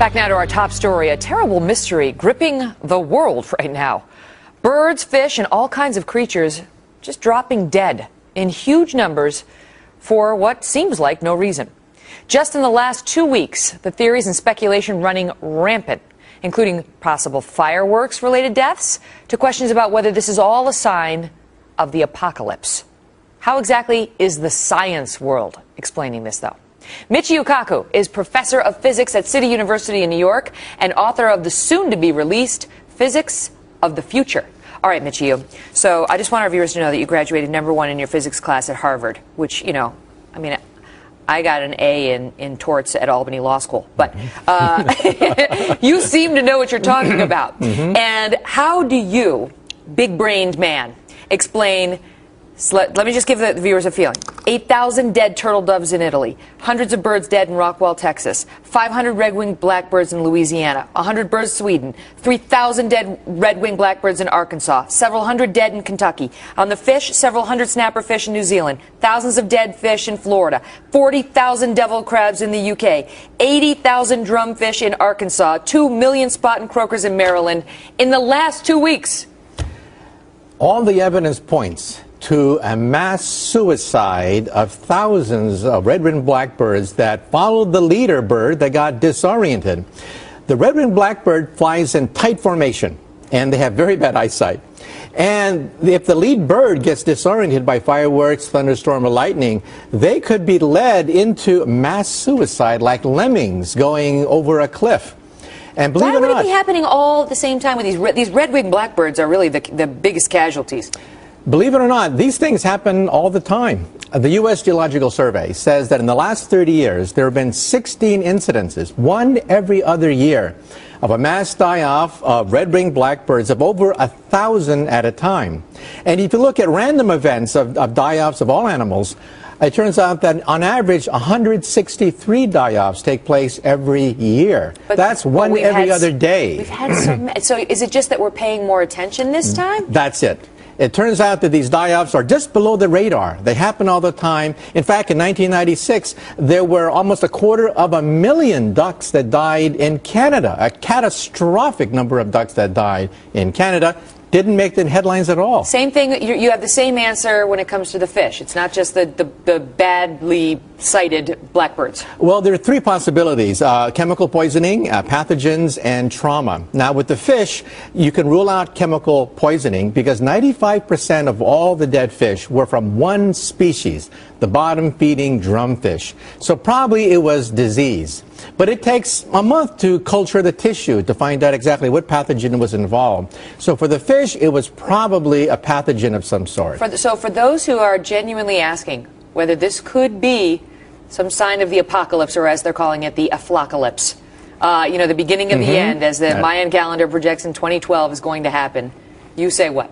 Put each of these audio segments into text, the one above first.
Back now to our top story, a terrible mystery gripping the world right now. Birds, fish, and all kinds of creatures just dropping dead in huge numbers for what seems like no reason. Just in the last 2 weeks, the theories and speculation running rampant, including possible fireworks-related deaths to questions about whether this is all a sign of the apocalypse. How exactly is the science world explaining this, though? Michio is professor of physics at City University in New York and author of the soon-to-be-released Physics of the Future. All right, Michio, so I just want our viewers to know that you graduated #1 in your physics class at Harvard, which, you know, I mean, I got an A in torts at Albany Law School, but you seem to know what you're talking about. And how do you, big-brained man, explain, let me just give the viewers a feeling, 8,000 dead turtle doves in Italy, hundreds of birds dead in Rockwell, Texas, 500 red-winged blackbirds in Louisiana, 100 birds in Sweden, 3,000 dead red-winged blackbirds in Arkansas, several hundred dead in Kentucky. On the fish, several hundred snapperfish in New Zealand, thousands of dead fish in Florida, 40,000 devil crabs in the UK, 80,000 drumfish in Arkansas, 2 million spotted croakers in Maryland in the last 2 weeks. All the evidence points to a mass suicide of thousands of red-winged blackbirds that followed the leader bird that got disoriented. The red-winged blackbird flies in tight formation, and they have very bad eyesight. And if the lead bird gets disoriented by fireworks, thunderstorm, or lightning, they could be led into mass suicide like lemmings going over a cliff. And believe it or not, why would it be happening all at the same time with these red-winged blackbirds are really the biggest casualties? Believe it or not, these things happen all the time. The U.S. Geological Survey says that in the last 30 years, there have been 16 incidences, one every other year, of a mass die-off of red-winged blackbirds of over 1,000 at a time. And if you look at random events of die-offs of all animals, it turns out that on average 163 die-offs take place every year. That's one every other day. We've had so is it just that we're paying more attention this time? That's it. It turns out that these die-offs are just below the radar. They happen all the time. In fact, in 1996, there were almost 250,000 ducks that died in Canada. A catastrophic number of ducks that died in Canada. Didn't make the headlines at all. Same thing, you have the same answer when it comes to the fish. It's not just the badly sighted blackbirds. Well, there are three possibilities: chemical poisoning, pathogens, and trauma. Now, with the fish, you can rule out chemical poisoning because 95% of all the dead fish were from one species, the bottom-feeding drumfish. So probably it was disease. But it takes a month to culture the tissue to find out exactly what pathogen was involved. So for the fish, it was probably a pathogen of some sort. So for those who are genuinely asking whether this could be some sign of the apocalypse, or as they're calling it, the aflocalypse, you know, the beginning of the end, as the Mayan calendar projects in 2012 is going to happen, you say what?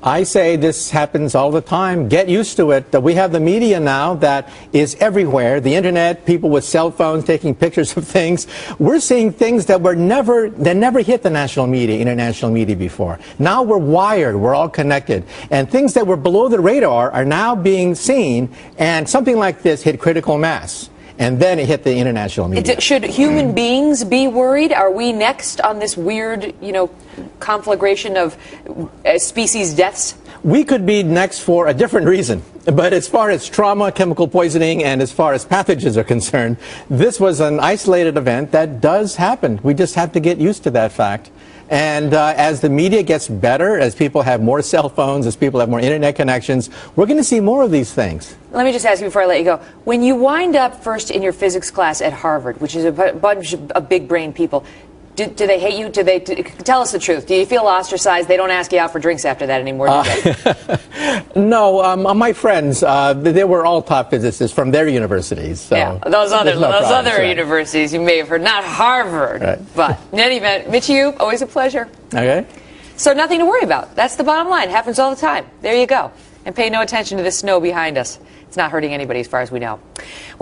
I say this happens all the time. Get used to it. We have the media now that is everywhere. The internet, people with cell phones taking pictures of things. We're seeing things that never hit the national media, international media before. Now we're wired. We're all connected. And things that were below the radar are now being seen. And something like this hit critical mass. And then it hit the international media. Should human beings be worried? Are we next on this weird, you know, conflagration of species deaths? We could be next for a different reason. But as far as trauma, chemical poisoning, and as far as pathogens are concerned, this was an isolated event that does happen. We just have to get used to that fact. And as the media gets better, as people have more cell phones, as people have more internet connections, we're going to see more of these things. Let me just ask you before I let you go. When you wind up first in your physics class at Harvard, which is a bunch of big-brain people, do they hate you? Tell us the truth. Do you feel ostracized? They don't ask you out for drinks after that anymore, do they? No, my friends, they were all top physicists from their universities. So yeah, those other universities you may have heard, not Harvard. Right. But in any event, Michio, always a pleasure. Okay. So nothing to worry about. That's the bottom line. It happens all the time. There you go. And pay no attention to the snow behind us. It's not hurting anybody as far as we know. Well,